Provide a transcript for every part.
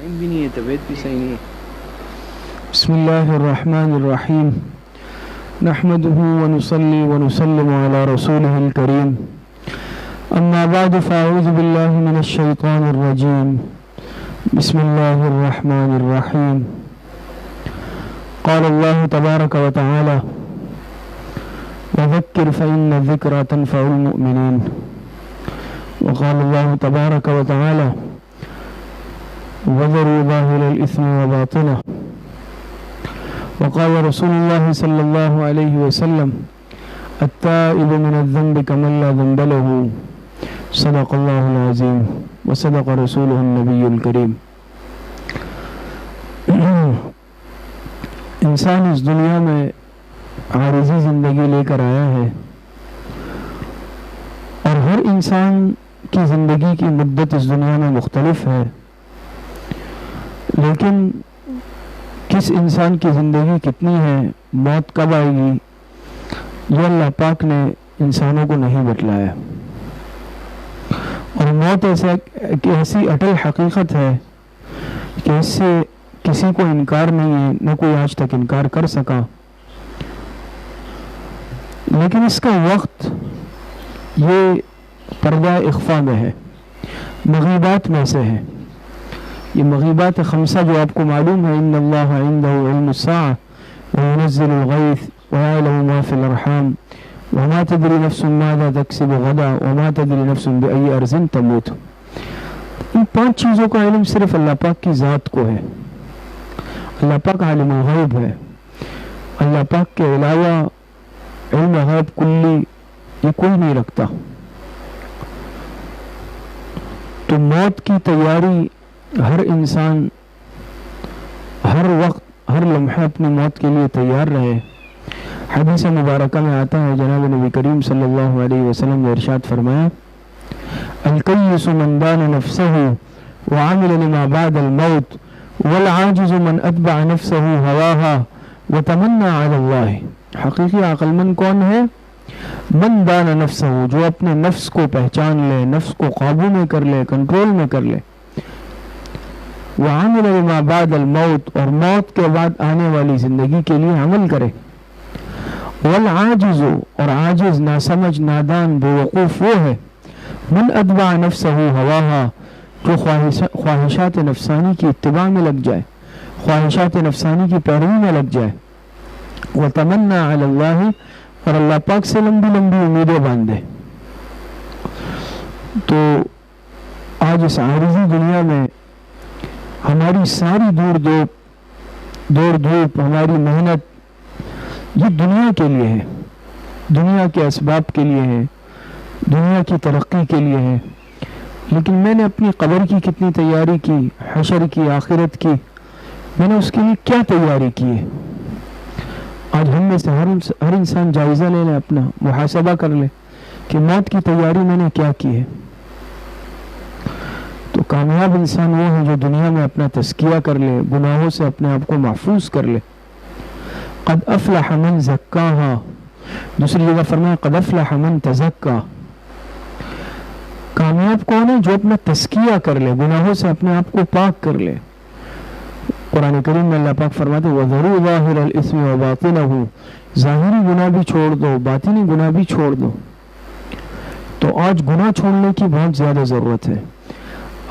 Time بھی نہیں ہے، طبیعت بھی صحیح نہیں ہے. بسم اللہ الرحمن الرحیم نحمده ونصلي ونسلم على رسوله الكريم اما بعد فاعوذ بالله من الشيطان الرجيم بسم الله الرحمن الرحيم قال الله تبارك وتعالى وذكر فإن الذكرى تنفع المؤمنين وقال الله تبارك وتعالى وذروا ظاهر الإثم وباطنه وقال رسول الله صلى الله عليه وسلم التائب من الذنب كمن لا ذنب له صدق الله العظيم وصدق رسوله النبي الكريم. انسان اس دنیا میں عارضی زندگی لے کر آیا ہے اور ہر انسان کی زندگی کی مدت اس دنیا میں مختلف ہے، لیکن کس انسان کی زندگی کتنی ہے، موت کب آئے گی، یہ اللہ پاک نے انسانوں کو نہیں بتلایا. اور موت ایسی اٹل حقیقت ہے کہ اس سے کسی کو انکار نہیں ہے، نہ کوئی آج تک انکار کر سکا. لیکن اس کا وقت یہ پردہ اخفا میں ہے، مغیبات میں سے ہے. یہ مغیبات خمسہ جو آپ کو معلوم ہے، ان اللہ عنده علم الساعة وينزل الغیث ويعلم ما في الارحام وما تدری نفس ماذا تکسب غدا وما تدری نفس بأي ارض تموت. ان 5 چیزوں کا علم صرف اللہ پاک کی ذات کو ہے. اللہ پاک عالم الغیب ہے. اللہ پاک کے علاوہ علم غیب کلی یہ کوئی نہیں رکھتا. تو موت کی تیاری ہر انسان ہر وقت ہر لمحہ اپنی موت کے لیے تیار رہے. حدیث مبارکہ میں آتا ہے، جناب نبی کریم صلی اللہ علیہ وسلم نے ارشاد فرمایا الکیس من دان نفسه وعمل لما بعد الموت والعاجز من اتبع نفسه هواها وتمنى على الله. حقیقی عقل مند کون ہے؟ من دان نفسه، جو اپنے نفس کو پہچان لے، نفس کو قابو میں کر لے، کنٹرول میں کر لے. وعمل لما بعد الموت، اور موت کے بعد آنے والی زندگی کے لیے عمل کرے. والعاجز، اور عاجز، ناسمجھ، نادان، بے وقوف وہ ہے من اتبع نفسه هواها، جو خواہشات نفسانی کی اتباع میں لگ جائے، خواہشات نفسانی کی پیروی میں لگ جائے. وتمنى على الله، اور اللہ پاک سے لمبی لمبی امیدیں باندھے. تو آج اس عارضی دنیا میں ہماری ساری دور دھوپ، ہماری محنت یہ دنیا کے لیے ہے، دنیا کے اسباب کے لیے ہے، دنیا کی ترقی کے لیے ہے. لیکن میں نے اپنی قبر کی کتنی تیاری کی، حشر کی، آخرت کی، میں نے اس کے لیے کیا تیاری کی ہے؟ آج ہم میں سے ہر انسان جائزہ لے لے، اپنا محاسبہ کر لے کہ موت کی تیاری میں نے کیا کی ہے. تو کامیاب انسان وہ ہے جو دنیا میں اپنا تزکیہ کر لے، گناہوں سے اپنے آپ کو محفوظ کر لے. قد افلح من زکاہا، دوسری جگہ فرمایا قد افلح من تزکا. کامیاب کون ہے؟ جو اپنا تزکیہ کر لے، گناہوں سے اپنے آپ کو پاک کر لے. قرآن کریم میں اللہ پاک فرماتے وَذَرُوا ظَاهِرَ الْإِثْمِ وَبَاطِنَهُ، ظاہری گناہ بھی چھوڑ دو، باطنی گناہ بھی چھوڑ دو. تو آج گناہ چھوڑنے کی بہت زیادہ ضرورت ہے.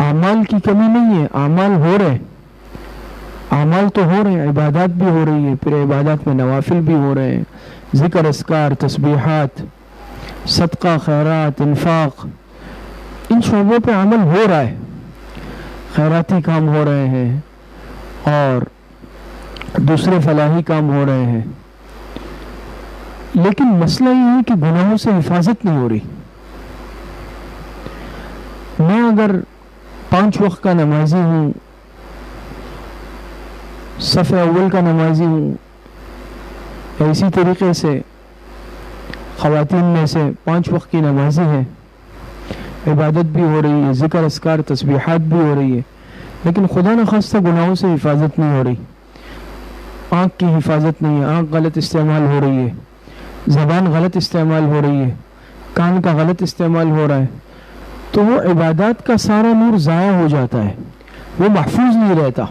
اعمال کی کمی نہیں ہے، اعمال ہو رہے، اعمال تو ہو رہے ہیں، عبادات بھی ہو رہی ہے، پھر عبادات میں نوافل بھی ہو رہے ہیں، ذکر اذکار، تسبیحات، صدقہ، خیرات، انفاق، ان شعبوں پہ عمل ہو رہا ہے، خیراتی کام ہو رہے ہیں اور دوسرے فلاحی کام ہو رہے ہیں. لیکن مسئلہ یہ ہے کہ گناہوں سے حفاظت نہیں ہو رہی. میں اگر 5 وقت کا نمازی ہوں، صف اول کا نمازی ہوں، اسی طریقے سے خواتین میں سے 5 وقت کی نمازی ہیں، عبادت بھی ہو رہی ہے، ذکر اذکار تسبیحات بھی ہو رہی ہے، لیکن خدا نخواستہ گناہوں سے حفاظت نہیں ہو رہی. آنکھ کی حفاظت نہیں ہے، آنکھ غلط استعمال ہو رہی ہے، زبان غلط استعمال ہو رہی ہے، کان کا غلط استعمال ہو رہا ہے، تو وہ عبادات کا سارا نور ضائع ہو جاتا ہے. وہ محفوظ نہیں رہتا.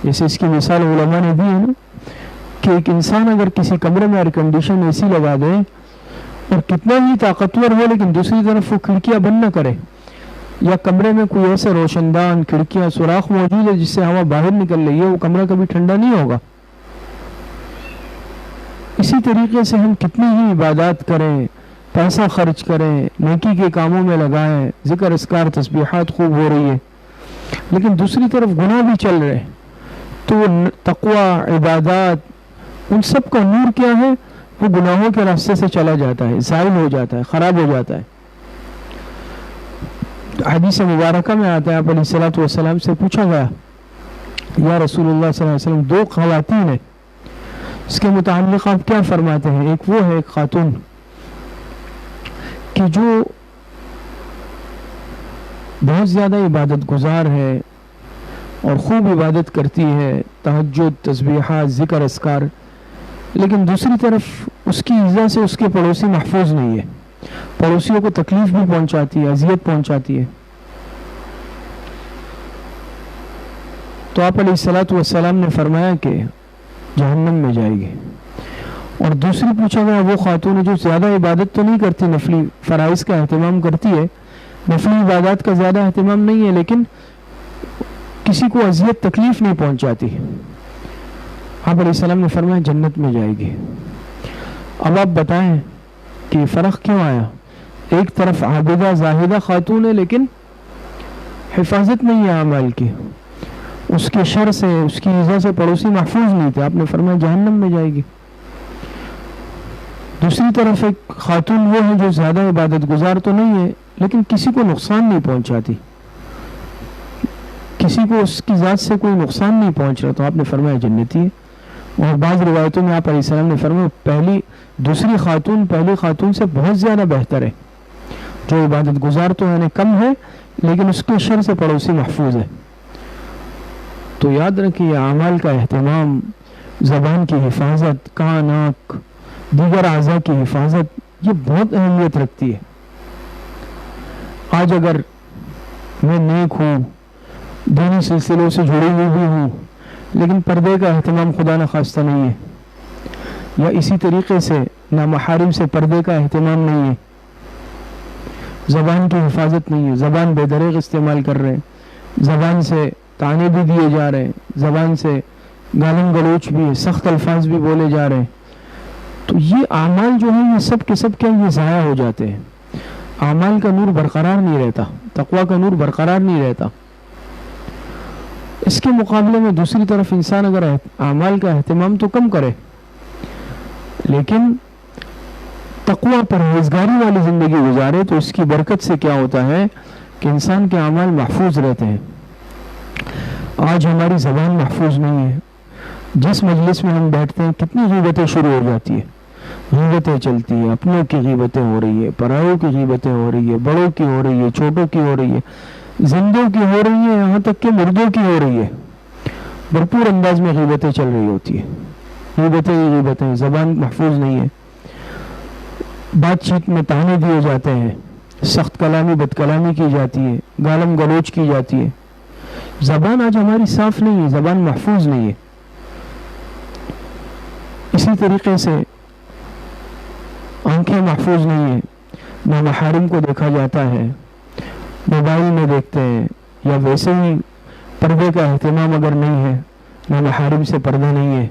جیسے اس کی مثال علماء نے دی ہے نا کہ ایک انسان اگر کسی کمرے میں ایئر کنڈیشن اے سی لگا دے اور کتنا ہی طاقتور ہو لیکن دوسری طرف وہ کھڑکیاں بند نہ کرے, یا کمرے میں کوئی ایسے روشن دان کھڑکیاں سوراخ موجود ہے جس سے ہوا باہر نکل رہی ہے, وہ کمرہ کبھی ٹھنڈا نہیں ہوگا. اسی طریقے سے ہم کتنی ہی عبادات کریں, پیسہ خرچ کریں, نیکی کے کاموں میں لگائیں, ذکر اذکار تسبیحات خوب ہو رہی ہے, لیکن دوسری طرف گناہ بھی چل رہے, تو تقوی, عبادات, ان سب کا نور کیا ہے؟ وہ گناہوں کے راستے سے چلا جاتا ہے, زائل ہو جاتا ہے, خراب ہو جاتا ہے. حدیث مبارکہ میں آتا ہے آپ علیہ الصلوۃ والسلام سے پوچھا گیا یا رسول اللہ صلی اللہ علیہ وسلم, دو خواتین ہیں, اس کے متعلق آپ کیا فرماتے ہیں؟ ایک وہ ہے, ایک خاتون کہ جو بہت زیادہ عبادت گزار ہے اور خوب عبادت کرتی ہے, تہجد, تسبیحات, ذکر اذکار, لیکن دوسری طرف اس کی ایذا سے اس کے پڑوسی محفوظ نہیں ہے, پڑوسیوں کو تکلیف بھی پہنچاتی ہے, اذیت پہنچاتی ہے. تو آپ علیہ الصلوۃ والسلام نے فرمایا کہ جہنم میں جائے گی. اور دوسری پوچھا گیا وہ خاتون ہے جو زیادہ عبادت تو نہیں کرتی, نفلی فرائض کا اہتمام کرتی ہے, نفلی عبادات کا زیادہ اہتمام نہیں ہے, لیکن کسی کو اذیت تکلیف نہیں پہنچاتی. آپ علیہ السلام نے فرمایا جنت میں جائے گی. اب آپ بتائیں کہ فرق کیوں آیا؟ ایک طرف عابدہ زاہدہ خاتون ہے لیکن حفاظت نہیں ہے اعمال کی, اس کے شر سے, اس کی ایذا سے پڑوسی محفوظ نہیں تھے, آپ نے فرمایا جہنم میں جائے گی. دوسری طرف ایک خاتون وہ ہے جو زیادہ عبادت گزار تو نہیں ہے لیکن کسی کو نقصان نہیں پہنچاتی, کسی کو اس کی ذات سے کوئی نقصان نہیں پہنچ رہا, تو آپ نے فرمایا جنتی ہے. اور بعض روایتوں میں آپ علیہ السلام نے فرمایا دوسری خاتون پہلی خاتون سے بہت زیادہ بہتر ہے, جو عبادت گزار تو یعنی کم ہے لیکن اس کے شر سے پڑوسی محفوظ ہے. تو یاد رکھیے اعمال کا اہتمام, زبان کی حفاظت, کان, آنکھ, دیگر اعضاء کی حفاظت, یہ بہت اہمیت رکھتی ہے. آج اگر میں نیک ہوں, دینی سلسلوں سے جڑی ہوئی بھی ہوں, لیکن پردے کا اہتمام خدا نخواستہ نہیں ہے, یا اسی طریقے سے نامحارم سے پردے کا اہتمام نہیں ہے, زبان کی حفاظت نہیں ہے, زبان بے دریغ استعمال کر رہے ہیں, زبان سے تانے بھی دیے جا رہے ہیں, زبان سے گالم گلوچ بھی ہے, سخت الفاظ بھی بولے جا رہے ہیں, تو یہ اعمال جو ہیں یہ سب کے سب کیا یہ ضائع ہو جاتے ہیں. اعمال کا نور برقرار نہیں رہتا, تقویٰ کا نور برقرار نہیں رہتا. اس کے مقابلے میں دوسری طرف انسان اگر اعمال کا اہتمام تو کم کرے لیکن تقویٰ پرہیزگاری والی زندگی گزارے, تو اس کی برکت سے کیا ہوتا ہے کہ انسان کے اعمال محفوظ رہتے ہیں. آج ہماری زبان محفوظ نہیں ہے, جس مجلس میں ہم بیٹھتے ہیں کتنی غیبتیں شروع ہو جاتی ہے, غیبتیں چلتی ہیں, اپنوں کی غیبتیں ہو رہی ہے, پرایوں کی غیبتیں ہو رہی ہے, بڑوں کی ہو رہی ہے, چھوٹوں کی ہو رہی ہے, زندوں کی ہو رہی ہے, یہاں تک کہ مردوں کی ہو رہی ہے. بھرپور انداز میں غیبتیں چل رہی ہوتی ہے, غیبتیں ہی غیبتیں, زبان محفوظ نہیں ہے. بات چیت میں تانے دیے جاتے ہیں, سخت کلامی بد کلامی کی جاتی ہے, گالم گلوچ کی جاتی ہے. زبان آج ہماری صاف نہیں ہے, زبان محفوظ نہیں ہے. اسی طریقے سے آنکھیں محفوظ نہیں ہیں, نامحارم کو دیکھا جاتا ہے, موبائل میں دیکھتے ہیں, یا ویسے ہی پردے کا اہتمام اگر نہیں ہے, نامحارم سے پردہ نہیں ہے,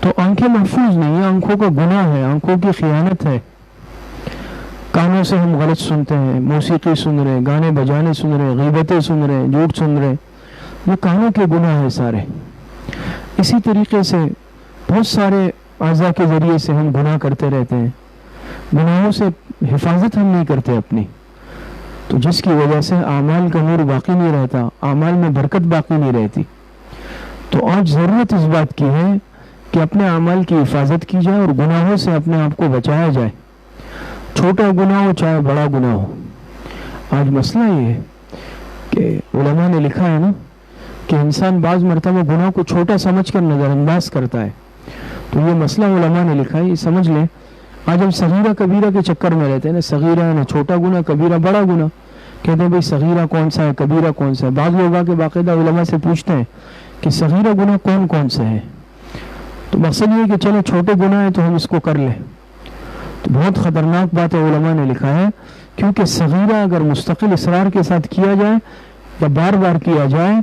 تو آنکھیں محفوظ نہیں ہیں, آنکھوں کا گناہ ہے, آنکھوں کی خیانت ہے. کانوں سے ہم غلط سنتے ہیں, موسیقی سن رہے, گانے بجانے سن رہے, غیبتیں سن رہے, جھوٹ سن رہے, یہ کانوں کے گناہ ہیں سارے. اسی طریقے سے بہت سارے اعضاء کے ذریعے سے ہم گناہ کرتے رہتے ہیں, گناہوں سے حفاظت ہم نہیں کرتے اپنی, تو جس کی وجہ سے اعمال کا نور باقی نہیں رہتا, اعمال میں برکت باقی نہیں رہتی. تو آج ضرورت اس بات کی ہے کہ اپنے اعمال کی حفاظت کی جائے اور گناہوں سے اپنے آپ کو بچایا جائے, چھوٹا گناہ ہو چاہے بڑا گناہ ہو. آج مسئلہ یہ ہے کہ علماء نے لکھا ہے نا کہ انسان بعض مرتبہ گناہ کو چھوٹا سمجھ کر نظر انداز کرتا ہے. تو یہ مسئلہ علماء نے لکھا ہے, یہ سمجھ لیں. آج ہم صغیرہ کبیرہ کے چکر میں رہتے ہیں نا, صغیرہ ہے نا چھوٹا گناہ, کبیرہ بڑا گناہ. کہتے ہیں بھئی صغیرہ کون سا ہے، کبیرہ کون سا ہے. بعض لوگ آ کے باقاعدہ علماء سے پوچھتے ہیں کہ صغیرہ گناہ کون کون سے ہیں. تو مقصد یہ ہے کہ چلو چھوٹے گناہ ہیں تو ہم اس کو کر لیں. تو بہت خطرناک بات ہے، علماء نے لکھا ہے، کیونکہ صغیرہ اگر مستقل اصرار کے ساتھ کیا جائے یا بار بار کیا جائے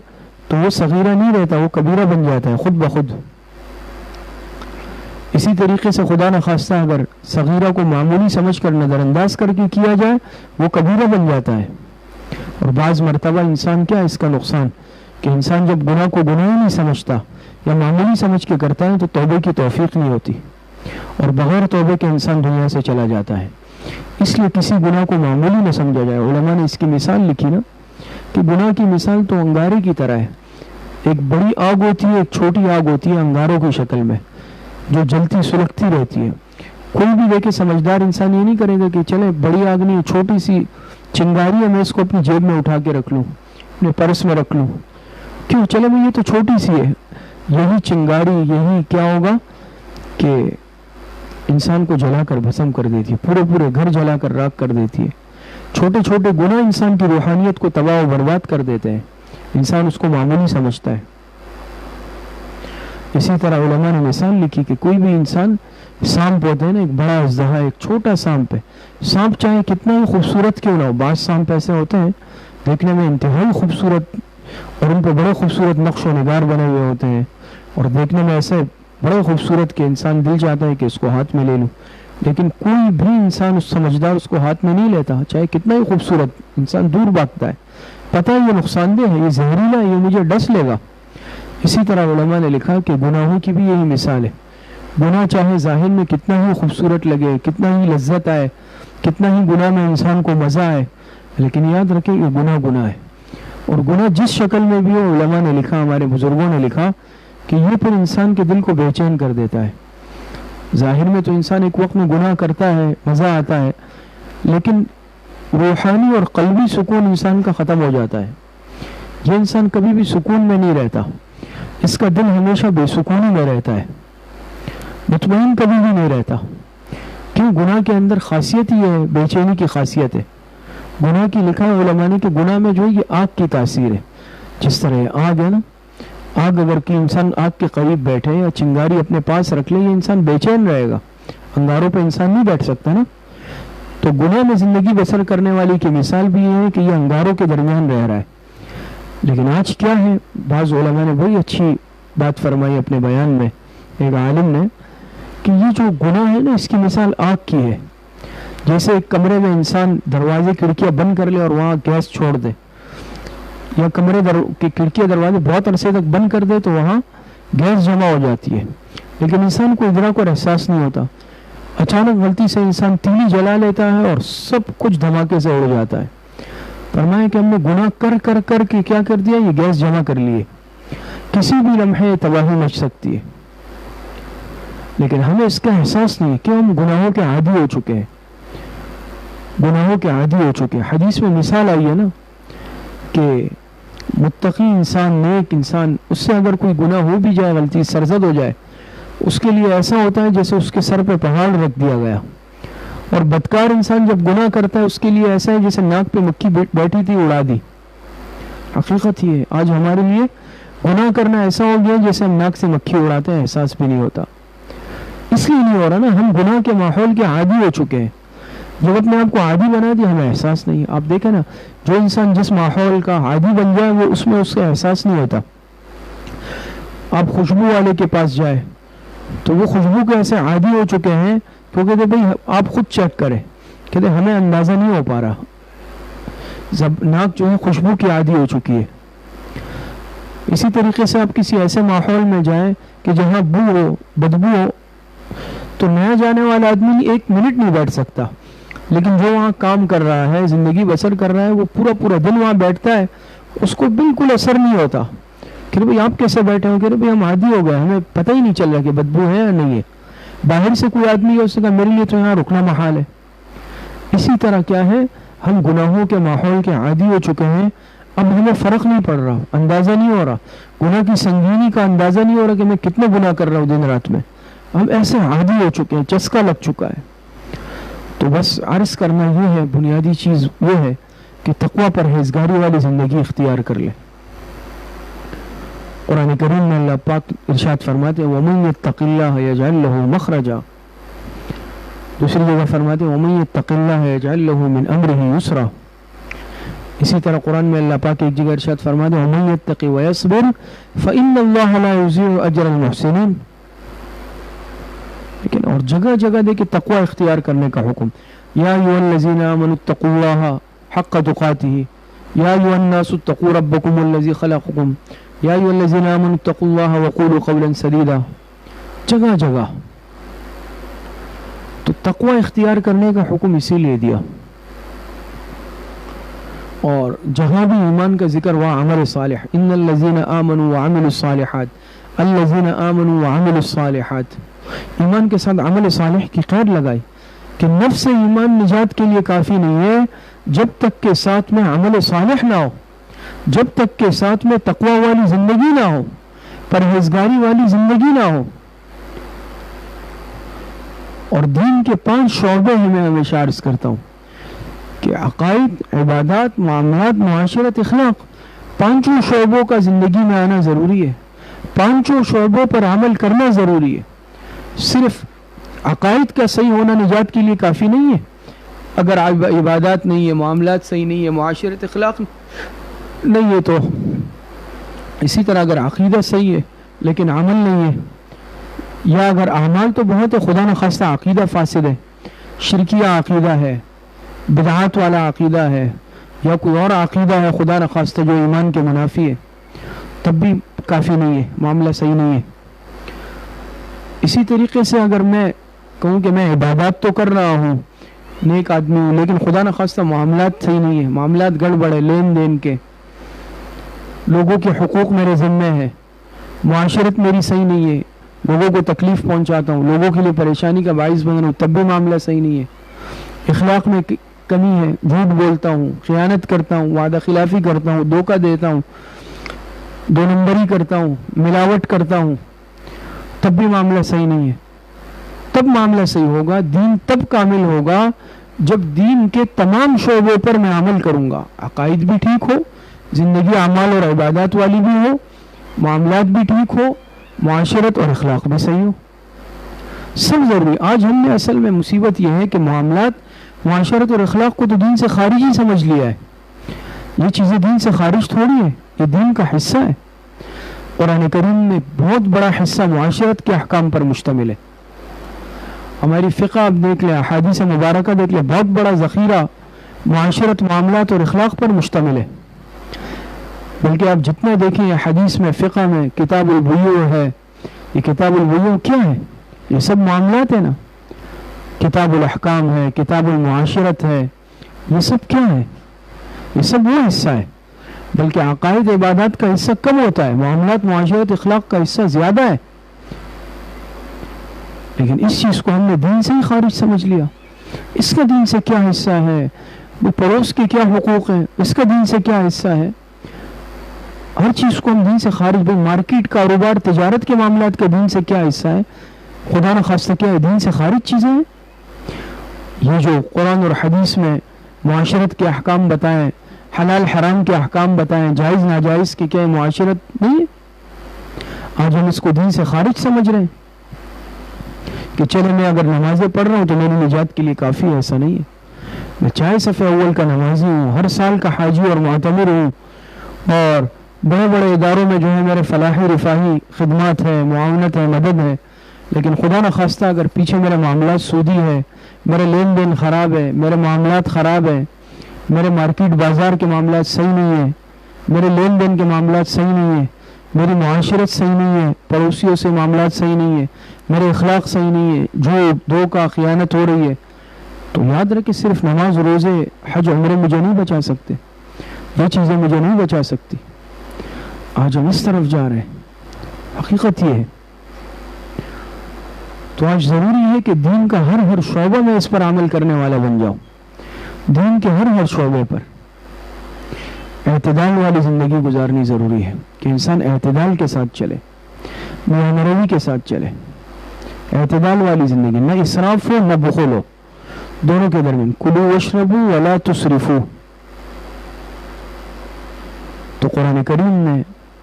تو وہ صغیرہ نہیں رہتا، وہ کبیرہ بن جاتا ہے خود بخود. اسی طریقے سے خدا نخواستہ اگر صغیرہ کو معمولی سمجھ کر نظر انداز کر کے کیا جائے وہ کبیرہ بن جاتا ہے. اور بعض مرتبہ انسان کیا ہے اس کا نقصان کہ انسان جب گناہ کو گناہ نہیں سمجھتا یا معمولی سمجھ کے کرتا ہے تو توبے کی توفیق نہیں ہوتی، اور بغیر توبے کے انسان دنیا سے چلا جاتا ہے. اس لیے کسی گناہ کو معمولی نہ سمجھا جائے. علماء نے اس کی مثال لکھی نا کہ گناہ کی مثال تو انگارے کی طرح ہے. ایک بڑی آگ ہوتی ہے، ایک چھوٹی آگ ہوتی ہے انگاروں کی شکل میں جو جلتی سلگتی رہتی ہے. کوئی بھی دیکھے سمجھدار انسان یہ نہیں کرے گا کہ چلے بڑی آگ نہیں، چھوٹی سی چنگاری ہے، میں اس کو اپنی جیب میں اٹھا کے رکھ لوں، اپنے پرس میں رکھ لوں. کیوں؟ چلے میں یہ تو چھوٹی سی ہے. یہی چنگاری، یہی کیا ہوگا کہ انسان کو جلا کر بھسم کر دیتی ہے، پورے پورے گھر جلا کر راکھ کر دیتی ہے. چھوٹے چھوٹے گناہ انسان کی روحانیت کو تباہ و برباد کر دیتے ہیں. انسان اس کو معمولی سمجھتا ہے. اسی طرح علماء نے مثال لکھی کہ کوئی بھی انسان، سانپ ہوتے ہیں نا، ایک بڑا اژدہا، ایک چھوٹا سانپ ہے. سانپ چاہے کتنا ہی خوبصورت کیوں نہ ہو، بعض سانپ ایسے ہوتے ہیں دیکھنے میں انتہائی خوبصورت اور ان پہ بڑے خوبصورت نقش و نگار بنے ہوئے ہوتے ہیں اور دیکھنے میں ایسے بڑے خوبصورت کہ انسان دل چاہتا ہے کہ اس کو ہاتھ میں لے لوں. لیکن کوئی بھی انسان اس سمجھدار اس کو ہاتھ میں نہیں لیتا، چاہے کتنا ہی خوبصورت، انسان دور بھاگتا ہے. پتہ ہے یہ نقصان دہ ہے، یہ زہریلا ہے، یہ مجھے ڈس لے گا. اسی طرح علماء نے لکھا کہ گناہوں کی بھی یہی مثال ہے. گناہ چاہے ظاہر میں کتنا ہی خوبصورت لگے، کتنا ہی لذت آئے، کتنا ہی گناہ میں انسان کو مزہ آئے، لیکن یاد رکھیں یہ گناہ گناہ ہے. اور گناہ جس شکل میں بھی ہو، علماء نے لکھا، ہمارے بزرگوں نے لکھا کہ یہ پھر انسان کے دل کو بے چین کر دیتا ہے. ظاہر میں تو انسان ایک وقت میں گناہ کرتا ہے، مزہ آتا ہے، لیکن روحانی اور قلبی سکون انسان کا ختم ہو جاتا ہے. یہ انسان کبھی بھی سکون میں نہیں رہتا، اس کا دل ہمیشہ بے سکونی میں رہتا ہے، مطمئن کبھی بھی نہیں رہتا. کیوں؟ گناہ کے اندر خاصیت ہی ہے، بے چینی کی خاصیت ہے. گناہ کی لکھا ہے علماء نے کہ گناہ میں جو ہے یہ آگ کی تاثیر ہے. جس طرح آگ ہے نا، آگ اگر کہ انسان آگ کے قریب بیٹھے یا چنگاری اپنے پاس رکھ لے، یہ انسان بے چین رہے گا. انگاروں پہ انسان نہیں بیٹھ سکتا نا. تو گناہ میں زندگی بسر کرنے والی کی مثال بھی یہ ہے کہ یہ انگاروں کے درمیان رہ رہا ہے. لیکن آج کیا ہے، بعض علماء نے بڑی اچھی بات فرمائی اپنے بیان میں، ایک عالم نے، کہ یہ جو گناہ ہے نا اس کی مثال آگ کی ہے. جیسے ایک کمرے میں انسان دروازے کھڑکیاں بند کر لے اور وہاں گیس چھوڑ دے، یا کمرے کی کھڑکیاں دروازے بہت عرصے تک بند کر دے تو وہاں گیس جمع ہو جاتی ہے، لیکن انسان کو ادراک اور احساس نہیں ہوتا. اچانک غلطی سے انسان تیلی جلا لیتا ہے اور سب کچھ دھماکے سے اڑ جاتا ہے. فرمایا کہ ہم نے گناہ کر کر کر کے کیا کر دیا، یہ گیس جمع کر لیے. کسی بھی لمحے تباہی مچ سکتی ہے، لیکن ہمیں اس کا احساس نہیں کہ ہم گناہوں کے عادی ہو چکے ہیں. گناہوں کے عادی ہو چکے ہیں. حدیث میں مثال آئی ہے نا کہ متقی انسان، نیک انسان، اس سے اگر کوئی گناہ ہو بھی جائے، غلطی سرزد ہو جائے، اس کے لیے ایسا ہوتا ہے جیسے اس کے سر پہ پہاڑ رکھ دیا گیا. اور بدکار انسان جب گناہ کرتا ہے اس کے لیے ایسا ہے جیسے ناک پہ مکھی بیٹھی تھی، اڑا دی. حقیقت ہی ہے. آج ہمارے لیے گناہ کرنا ایسا ہو گیا جیسے ہم ناک سے مکھی اڑاتے ہیں، احساس بھی نہیں ہوتا. اس لیے نہیں ہو رہا نا، ہم گناہ کے ماحول کے عادی ہو چکے ہیں. جب اپنے آپ کو عادی بنا دیا ہمیں احساس نہیں. آپ دیکھیں نا، جو انسان جس ماحول کا عادی بن جائے وہ اس میں اس کا احساس نہیں ہوتا. آپ خوشبو والے کے پاس جائے تو وہ خوشبو کے ایسے عادی ہو چکے ہیں کہ وہ کہتے بھائی آپ خود چیک کریں، کہتے ہمیں اندازہ نہیں ہو پا رہا. ناک جو ہے خوشبو کی عادی ہو چکی ہے. اسی طریقے سے آپ کسی ایسے ماحول میں جائیں کہ جہاں بو ہو، بدبو ہو، تو نیا جانے والا آدمی ایک منٹ نہیں بیٹھ سکتا. لیکن جو وہاں کام کر رہا ہے، زندگی بسر کر رہا ہے، وہ پورا پورا دن وہاں بیٹھتا ہے، اس کو بالکل اثر نہیں ہوتا. کہ بھائی آپ کیسے بیٹھے ہو؟ کہ بھائی ہم عادی ہو گئے، ہمیں پتہ ہی نہیں چل رہا کہ بدبو ہے یا نہیں ہے. باہر سے کوئی آدمی ہے، اس نے کہا میرے لیے تو یہاں رکنا محال ہے. اسی طرح کیا ہے، ہم گناہوں کے ماحول کے عادی ہو چکے ہیں. اب ہمیں فرق نہیں پڑ رہا، اندازہ نہیں ہو رہا، گناہ کی سنگینی کا اندازہ نہیں ہو رہا کہ میں کتنے گناہ کر رہا ہوں دن رات میں. ہم ایسے عادی ہو چکے ہیں، چسکا لگ چکا ہے. تو بس عرض کرنا یہ ہے، بنیادی چیز وہ ہے کہ تقوی پرہیزگاری والی زندگی اختیار کر لے. قرآن کریم میں اللہ پاک ارشاد فرماتے ہیں وَمَن يَتَّقِ اللَّهَ يَجْعَلْ لَهُ مَخْرَجًا. دوسری جگہ فرماتے ہیں وَمَن يَتَّقِ اللَّهَ يَجْعَلْ لَهُ مِنْ أَمْرِهِ يُسْرًا. اسی طرح قرآن میں اللہ پاک ایک جگہ ارشاد فرماتے ہیں وَمَن يَتَّقِ وَيَصْبِرْ فَإِنَّ اللَّهَ لَا يُضِيعُ أَجْرَ الْمُحْسِنِينَ. لیکن اور جگہ جگہ دے کہ تقوی اختیار کرنے کا حکم. یا ایھا الذین آمنوا اتقوا اللہ حق تقاتہ یا ایھا الناس اتقوا ربکم الذی خلقکم یا ایھا الذین آمنوا اتقوا اللہ وقولوا قولا سدیدا. جگہ جگہ تو تقوی اختیار کرنے کا حکم اسی لیے دیا. اور جہاں بھی ایمان کا ذکر ہوا عمل صالح ان الذین آمنوا وعملوا الصالحات الذین آمنوا وعملوا الصالحات. ایمان کے ساتھ عمل صالح کی قید لگائی کہ نفس ایمان نجات کے لیے کافی نہیں ہے جب تک کہ ساتھ میں عمل صالح نہ ہو, جب تک کہ ساتھ میں تقوی والی زندگی نہ ہو, پرہیزگاری والی زندگی نہ ہو. اور دین کے 5 شعبے ہیں, میں ہمیشہ عرض کرتا ہوں کہ عقائد, عبادات, معاملات, معاشرت, اخلاق, 5 شعبوں کا زندگی میں آنا ضروری ہے. 5 شعبوں پر عمل کرنا ضروری ہے. صرف عقائد کا صحیح ہونا نجات کے لیے کافی نہیں ہے. اگر عبادات نہیں ہے, معاملات صحیح نہیں ہے, معاشرت اخلاق نہیں ہے تو اسی طرح اگر عقیدہ صحیح ہے لیکن عمل نہیں ہے, یا اگر اعمال تو بہت ہے خدا نخواستہ عقیدہ فاسد ہے, شرکیہ عقیدہ ہے, بدعات والا عقیدہ ہے, یا کوئی اور عقیدہ ہے خدا نخواستہ جو ایمان کے منافی ہے, تب بھی کافی نہیں ہے, معاملہ صحیح نہیں ہے. اسی طریقے سے اگر میں کہوں کہ میں عبادات تو کر رہا ہوں, نیک آدمی ہوں, لیکن خدا نخواستہ معاملات صحیح نہیں ہے, معاملات گڑبڑ ہے, لین دین کے, لوگوں کے حقوق میرے ذمے ہے, معاشرت میری صحیح نہیں ہے, لوگوں کو تکلیف پہنچاتا ہوں, لوگوں کے لیے پریشانی کا باعث بن رہا ہوں, تب بھی معاملہ صحیح نہیں ہے. اخلاق میں کمی ہے, جھوٹ بولتا ہوں, خیانت کرتا ہوں, وعدہ خلافی کرتا ہوں, دھوکہ دیتا ہوں, 2 نمبری کرتا ہوں, ملاوٹ کرتا ہوں, تب بھی معاملہ صحیح نہیں ہے. تب معاملہ صحیح ہوگا, دین تب کامل ہوگا جب دین کے تمام شعبوں پر میں عمل کروں گا. عقائد بھی ٹھیک ہو, زندگی اعمال اور عبادات والی بھی ہو, معاملات بھی ٹھیک ہو, معاشرت اور اخلاق بھی صحیح ہو. سب ضروری. آج ہم نے اصل میں مصیبت یہ ہے کہ معاملات, معاشرت اور اخلاق کو تو دین سے خارج ہی سمجھ لیا ہے. یہ چیزیں دین سے خارج تھوڑی ہیں, یہ دین کا حصہ ہے. قرآن کریم میں بہت بڑا حصہ معاشرت کے احکام پر مشتمل ہے. ہماری فقہ آپ دیکھ لیں, احادیث مبارکہ دیکھ لیں, بہت بڑا ذخیرہ معاشرت, معاملات اور اخلاق پر مشتمل ہے. بلکہ آپ جتنا دیکھیں یہ حدیث میں, فقہ میں کتاب البیوع ہے. یہ کتاب البیوع کیا ہے؟ یہ سب معاملات ہے نا. کتاب الاحکام ہے, کتاب المعاشرت ہے, یہ سب کیا ہے؟ یہ سب وہ حصہ ہے. بلکہ عقائد عبادات کا حصہ کم ہوتا ہے, معاملات معاشرت اخلاق کا حصہ زیادہ ہے. لیکن اس چیز کو ہم نے دین سے ہی خارج سمجھ لیا. اس کا دین سے کیا حصہ ہے, وہ پڑوس کے کیا حقوق ہیں, اس کا دین سے کیا حصہ ہے. ہر چیز کو ہم دین سے خارج, بھائی مارکیٹ, کاروبار, تجارت کے معاملات کا دین سے کیا حصہ ہے, خدا نخواستہ کیا ہے, دین سے خارج چیزیں ہیں. یہ جو قرآن اور حدیث میں معاشرت کے احکام بتائیں, حلال حرام کے احکام بتائیں, جائز ناجائز کے کیا معاشرت نہیں ہے. آج ہم اس کو دین سے خارج سمجھ رہے ہیں کہ چلے میں اگر نمازیں پڑھ رہا ہوں تو میری نجات کے لیے کافی ہے. ایسا نہیں ہے. میں چاہے صف اول کا نمازی ہوں, ہر سال کا حاجی اور معتمر ہوں, اور بڑے بڑے اداروں میں جو ہے میرے فلاحی رفاہی خدمات ہے, معاونت ہے, مدد ہے, لیکن خدا نخواستہ اگر پیچھے میرے معاملات سودی ہے, میرے لین دین خراب ہے, میرے معاملات خراب ہے, میرے مارکیٹ بازار کے معاملات صحیح نہیں ہیں, میرے لین دین کے معاملات صحیح نہیں ہیں, میری معاشرت صحیح نہیں ہے, پڑوسیوں سے معاملات صحیح نہیں ہے, میرے اخلاق صحیح نہیں ہے, جھوٹ دھوکہ خیانت ہو رہی ہے, تو یاد رکھے صرف نماز, روزے, حج, عمرے مجھے نہیں بچا سکتے. یہ چیزیں مجھے نہیں بچا سکتی. آج ہم اس طرف جا رہے ہیں, حقیقت یہ ہے. تو آج ضروری ہے کہ دین کا ہر شعبہ میں اس پر عمل کرنے والا بن جاؤ. دین کے ہر شعبے پر اعتدال والی زندگی گزارنی ضروری ہے کہ انسان اعتدال کے ساتھ چلے, میاں روی کے ساتھ چلے. اعتدال والی زندگی, نہ اسراف ہو نہ بخل ہو, دونوں کے درمیان. کلوا واشربوا ولا تسرفوا. قرآن کریم نے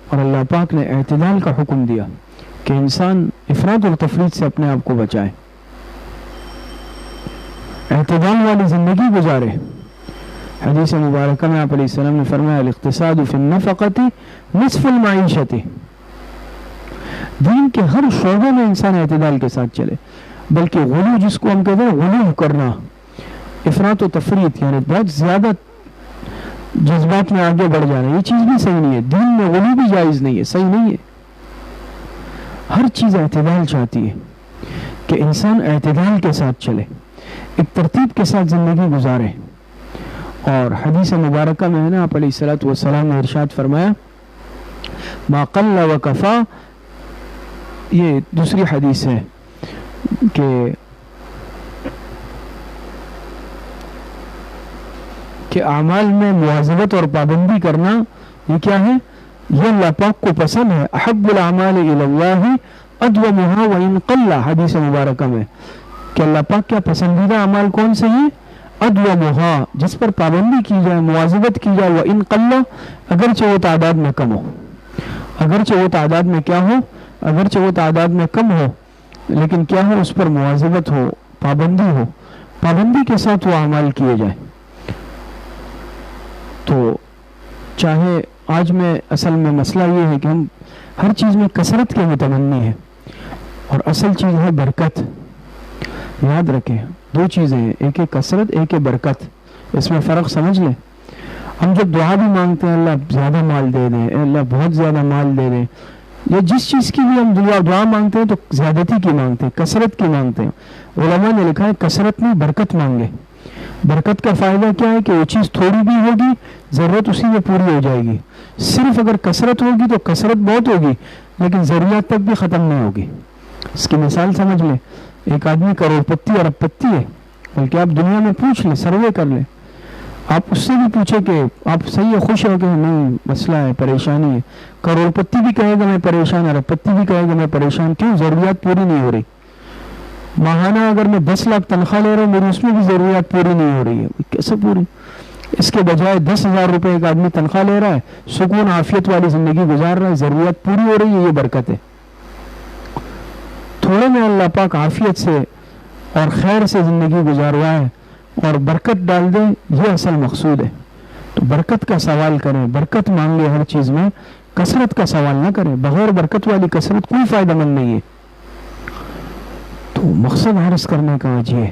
اور اللہ پاک نے اعتدال کا حکم دیا کہ انسان افراط اور تفریط سے اپنے آپ کو بچائے، اعتدال والی زندگی گزارے۔ حدیث مبارکہ میں آپ علیہ السلام نے فرمایا الاقتصاد فی النفقۃ نصف المعیشۃ، دین کے ہر شعبے میں انسان اعتدال کے ساتھ چلے، بلکہ غلو جس کو ہم کہتے ہیں غلو کرنا، افراط و تفریط یعنی بہت زیادہ جذبات میں آگے بڑھ جانا، یہ چیز بھی صحیح نہیں ہے، دین میں غلو بھی جائز نہیں ہے، صحیح نہیں ہے۔ ہر چیز اعتدال چاہتی ہے کہ انسان اعتدال کے ساتھ چلے، ایک ترتیب کے ساتھ زندگی گزارے۔ اور حدیث مبارکہ میں ہے نا آپ علیہ الصلوۃ والسلام نے ارشاد فرمایا ما قل و کفا، یہ دوسری حدیث ہے کہ اعمال میں مواظبت اور پابندی کرنا یہ کیا ہے؟ یہ اللہ پاک کو پسند ہے۔ احب الاعمال الی اللہ ادومها وان قل، حدیث مبارکہ میں کہ اللہ پاک کیا پسندیدہ اعمال کون سے ہیں؟ ادومها، جس پر پابندی کی جائے، مواظبت کی جائے، وان قل، اگرچہ وہ تعداد میں کم ہو، اگرچہ وہ تعداد میں کیا ہو، اگرچہ وہ تعداد میں کم ہو، لیکن کیا ہو، اس پر مواظبت ہو، پابندی ہو، پابندی کے ساتھ وہ اعمال کیے جائیں۔ تو چاہے آج میں اصل میں مسئلہ یہ ہے کہ ہم ہر چیز میں کثرت کے متمنی ہیں، اور اصل چیز ہے برکت۔ یاد رکھیں دو چیزیں ہیں، ایک ہے کثرت، ایک ہے برکت، اس میں فرق سمجھ لیں۔ ہم جب دعا بھی مانگتے ہیں اللہ زیادہ مال دے دیں، اللہ بہت زیادہ مال دے دیں، یا جس چیز کی بھی ہم دعا مانگتے ہیں تو زیادتی کی مانگتے ہیں، کثرت کی مانگتے ہیں۔ علماء نے لکھا ہے کثرت نہیں برکت مانگے۔ برکت کا فائدہ کیا ہے کہ وہ چیز تھوڑی بھی ہوگی ضرورت اسی میں پوری ہو جائے گی، صرف اگر کثرت ہوگی تو کثرت بہت ہوگی لیکن ضروریات تک بھی ختم نہیں ہوگی۔ اس کی مثال سمجھ لیں، ایک آدمی کروڑ پتی ارب پتی ہے، بلکہ آپ دنیا میں پوچھ لیں، سروے کر لیں، آپ اس سے بھی پوچھیں کہ آپ صحیح ہے، خوش ہو کہ نہیں مسئلہ ہے، پریشانی ہے، کروڑ پتی بھی کہے گا میں پریشان، ارب پتی بھی کہے گا میں پریشان، کیوں؟ ضروریات پوری نہیں ہو رہی۔ ماہانہ اگر میں 10 لاکھ تنخواہ لے رہا ہوں میری اس میں بھی ضروریات پوری نہیں ہو رہی ہے، کیسے پوری؟ اس کے بجائے 10,000 روپے ایک آدمی تنخواہ لے رہا ہے، سکون عافیت والی زندگی گزار رہا ہے، ضروریات پوری ہو رہی ہے، یہ برکت ہے۔ تھوڑے میں اللہ پاک عافیت سے اور خیر سے زندگی گزاروائے اور برکت ڈال دے، یہ اصل مقصود ہے۔ تو برکت کا سوال کریں، برکت مانگے ہر چیز میں، کثرت کا سوال نہ کریں، بغیر برکت والی کثرت کوئی فائدہ مند نہیں ہے۔ تو مقصد عرض کرنے کا آج یہ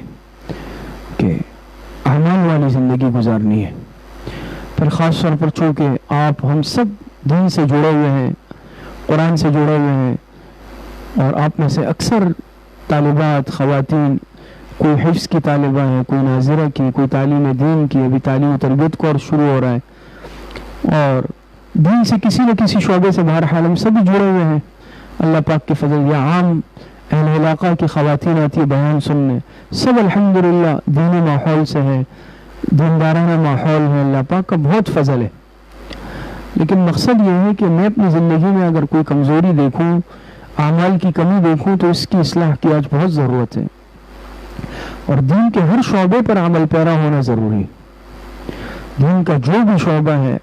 کہ اعمال والی زندگی گزارنی ہے۔ پھر خاص طور پر چونکہ آپ ہم سب دین سے جڑے ہوئے ہیں، قرآن سے جڑے ہوئے ہیں، اور آپ میں سے اکثر طالبات خواتین کوئی حفظ کی طالبہ ہیں، کوئی ناظرہ کی، کوئی تعلیم دین کی، ابھی تعلیم و تربیت کورس شروع ہو رہا ہے، اور دین سے کسی نہ کسی شعبے سے بہرحال ہم سب جڑے ہوئے ہیں۔ اللہ پاک کے فضل یا عام اہل علاقہ کی خواتین آتی ہے بیان سننے، سب الحمدللہ دینی ماحول سے ہے، دیندارانہ ماحول ہے، اللہ پاک کا بہت فضل ہے۔ لیکن مقصد یہ ہے کہ میں اپنی زندگی میں اگر کوئی کمزوری دیکھوں، اعمال کی کمی دیکھوں، تو اس کی اصلاح کی آج بہت ضرورت ہے، اور دین کے ہر شعبے پر عمل پیرا ہونا ضروری۔ دین کا جو بھی شعبہ ہے،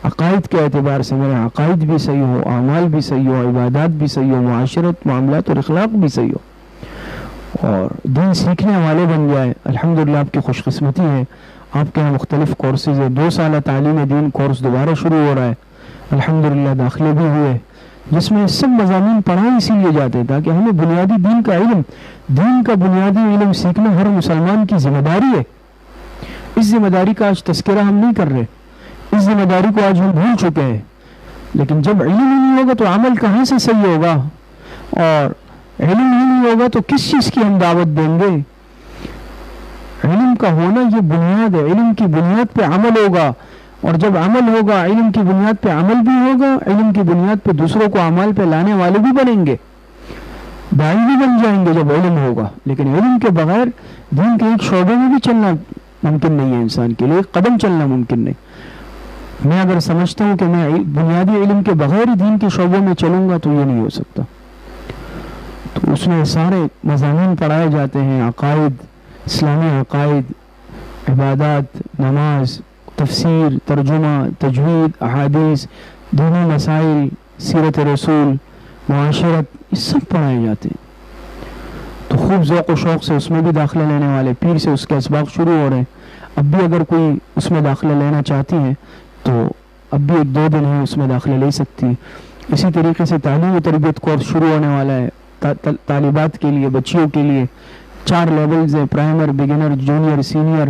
عقائد کے اعتبار سے میرا عقائد بھی صحیح ہو، اعمال بھی صحیح ہو، عبادات بھی صحیح ہو، معاشرت، معاملات اور اخلاق بھی صحیح ہو، اور دین سیکھنے والے بن جائے۔ الحمدللہ آپ کی خوش قسمتی ہے، آپ کے یہاں مختلف کورسز ہیں، 2 سالہ تعلیم دین کورس دوبارہ شروع ہو رہا ہے، الحمدللہ داخلے بھی ہوئے، جس میں سب مضامین پڑھائے اسی لیے جاتے ہیں تاکہ ہمیں بنیادی دین کا علم، دین کا بنیادی علم سیکھنا ہر مسلمان کی ذمہ داری ہے۔ اس ذمہ داری کا آج تذکرہ ہم نہیں کر رہے، اس ذمہ داری کو آج ہم بھول چکے ہیں، لیکن جب علم ہی نہیں ہوگا تو عمل کہاں سے صحیح ہوگا، اور علم ہی نہیں ہوگا تو کس چیز کی ہم دعوت دیں گے؟ علم کا ہونا یہ بنیاد ہے، علم کی بنیاد پہ عمل ہوگا، اور جب عمل ہوگا، علم کی بنیاد پہ عمل بھی ہوگا، علم کی بنیاد پہ دوسروں کو اعمال پہ لانے والے بھی بنیں گے، داعی بھی بن جائیں گے جب علم ہوگا۔ لیکن علم کے بغیر دین کے ایک شعبے میں بھی چلنا ممکن نہیں ہے، انسان کے لیے ایک قدم چلنا ممکن نہیں۔ میں اگر سمجھتا ہوں کہ میں بنیادی علم کے بغیر ہی دین کے شعبوں میں چلوں گا تو یہ نہیں ہو سکتا۔ تو اس میں سارے مضامین پڑھائے جاتے ہیں، عقائد، اسلامی عقائد، عبادات، نماز، تفسیر، ترجمہ، تجوید، احادیث، دینی مسائل، سیرت رسول، معاشرت، یہ سب پڑھائے جاتے ہیں. تو خوب ذوق و شوق سے اس میں بھی داخلہ لینے والے، پیر سے اس کے اسباق شروع ہو رہے ہیں. اب بھی اگر کوئی اس میں داخلہ لینا چاہتی ہیں تو اب بھی 1-2 دن ہے اس میں داخلہ لے سکتی ہے. اسی طریقے سے تعلیم و تربیت کورس شروع ہونے والا ہے طالبات کے لیے، بچیوں کے لیے. 4 لیولز ہیں، پرائمر، بگنر، جونیئر، سینئر.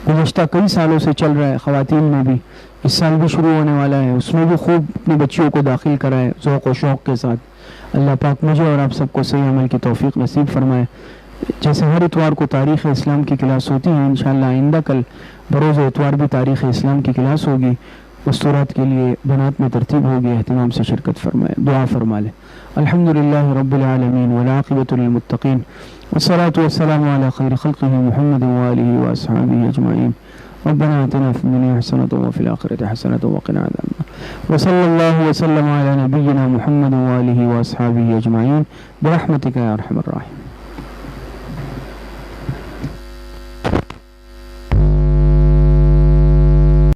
گزشتہ کئی سالوں سے چل رہا ہے، خواتین میں بھی اس سال بھی شروع ہونے والا ہے. اس میں بھی خوب اپنی بچیوں کو داخل کرائے ذوق و شوق کے ساتھ. اللہ پاک مجھے اور آپ سب کو صحیح عمل کی توفیق نصیب فرمائے. جیسے ہر اتوار کو تاریخ اسلام کی کلاس ہوتی ہے، انشاءاللہ آئندہ کل بروز اتوار بھی تاریخ اسلام کی کلاس ہوگی. مستورات کے لیے بنات میں ترتیب ہوگی، اہتمام سے شرکت فرمائے، دعا فرما لیں. الحمدللہ رب العالمین والعاقبۃ للمتقین والصلاة والسلام علی خیر خلقہ محمد وآلہ واصحابہ اجمعین. ربنا آتنا فی الدنیا حسنۃ وفی الآخرۃ حسنۃ وقنا عذاب النار. وصلی اللہ وسلم علی نبینا محمد وآلہ واصحابہ اجمعین برحمتک یا ارحم الراحمین.